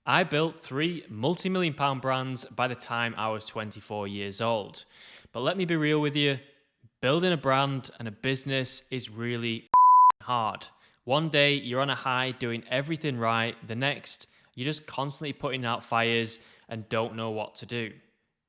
I built three multi-million pound brands by the time I was 24 years old. But let me be real with you, building a brand and a business is really hard. One day you're on a high doing everything right, the next you're just constantly putting out fires and don't know what to do.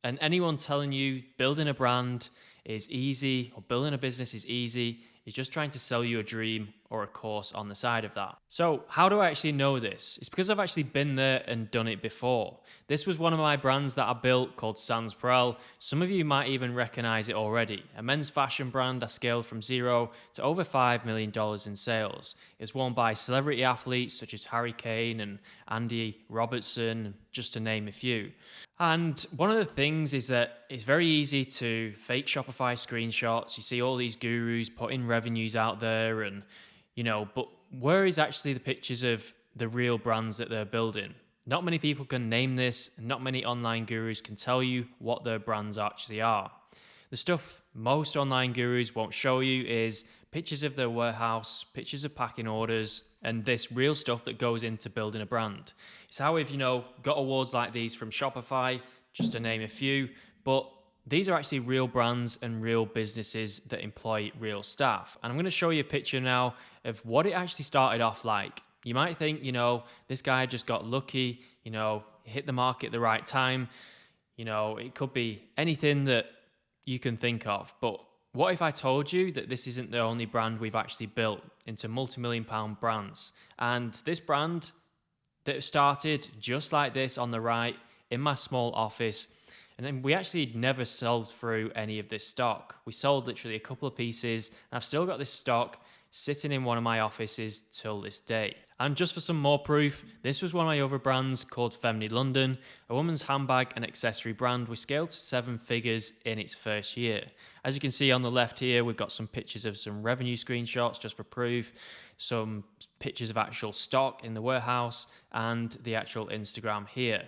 And anyone telling you building a brand is easy or building a business is easy is just trying to sell you a dream or a course on the side of that. So, how do I actually know this? It's because I've actually been there and done it before. This was one of my brands that I built called Sans Perel. Some of you might even recognize it already. A men's fashion brand I scaled from zero to over $5 million in sales. It's worn by celebrity athletes such as Harry Kane and Andy Robertson, just to name a few. And one of the things is that it's very easy to fake Shopify screenshots. You see all these gurus putting revenues out there and, but where is actually the pictures of the real brands that they're building? Not many people can name this, and not many online gurus can tell you what their brands actually are. The stuff most online gurus won't show you is pictures of their warehouse, pictures of packing orders, and this real stuff that goes into building a brand. It's how we've, got awards like these from Shopify, just to name a few, but these are actually real brands and real businesses that employ real staff. And I'm going to show you a picture now of what it actually started off like. You might think, this guy just got lucky, hit the market at the right time. It could be anything that you can think of. But what if I told you that this isn't the only brand we've actually built into multi-million pound brands? And this brand that started just like this on the right in my small office, and then we actually never sold through any of this stock. We sold literally a couple of pieces, and I've still got this stock sitting in one of my offices till this day. And just for some more proof, this was one of my other brands called Femini London, a woman's handbag and accessory brand. We scaled to 7 figures in its first year. As you can see on the left here, we've got some pictures of some revenue screenshots just for proof, some pictures of actual stock in the warehouse, and the actual Instagram here.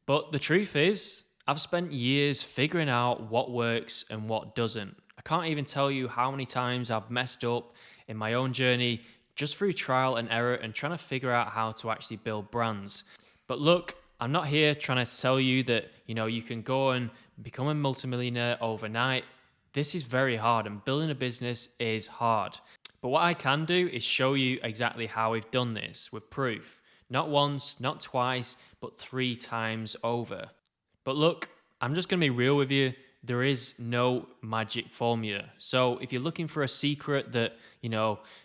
But the truth is, I've spent years figuring out what works and what doesn't. I can't even tell you how many times I've messed up in my own journey just through trial and error and trying to figure out how to actually build brands. But look, I'm not here trying to tell you that, you can go and become a multimillionaire overnight. This is very hard, and building a business is hard. But what I can do is show you exactly how we've done this with proof. Not once, not twice, but 3 times over. But look, I'm just going to be real with you. There is no magic formula. So if you're looking for a secret that,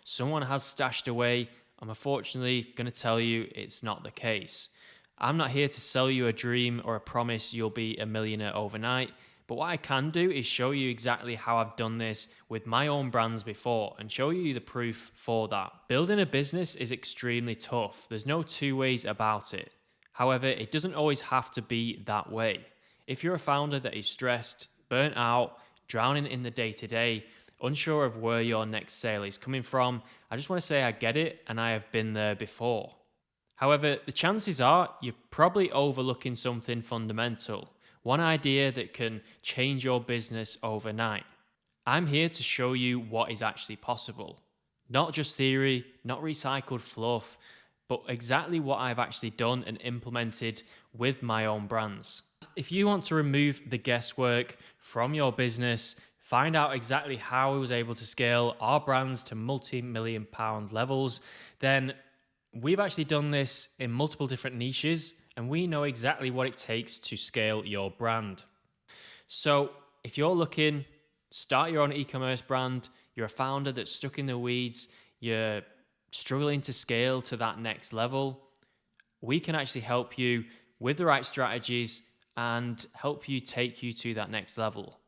someone has stashed away, I'm unfortunately going to tell you it's not the case. I'm not here to sell you a dream or a promise you'll be a millionaire overnight. But what I can do is show you exactly how I've done this with my own brands before and show you the proof for that. Building a business is extremely tough. There's no two ways about it. However, it doesn't always have to be that way. If you're a founder that is stressed, burnt out, drowning in the day-to-day, unsure of where your next sale is coming from, I just want to say I get it and I have been there before. However, the chances are you're probably overlooking something fundamental, one idea that can change your business overnight. I'm here to show you what is actually possible. Not just theory, not recycled fluff, but exactly what I've actually done and implemented with my own brands. If you want to remove the guesswork from your business, find out exactly how I was able to scale our brands to multi-million pound levels, then we've actually done this in multiple different niches, and we know exactly what it takes to scale your brand. So if you're looking, start your own e-commerce brand, you're a founder that's stuck in the weeds, you're struggling to scale to that next level, we can actually help you with the right strategies and help you take you to that next level.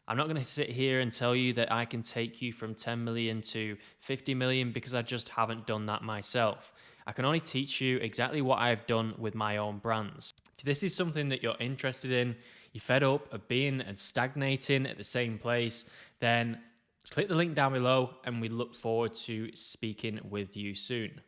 I'm not going to sit here and tell you that I can take you from 10 million to 50 million because I just haven't done that myself. I can only teach you exactly what I've done with my own brands. If this is something that you're interested in, you're fed up of being and stagnating at the same place, then click the link down below and we look forward to speaking with you soon.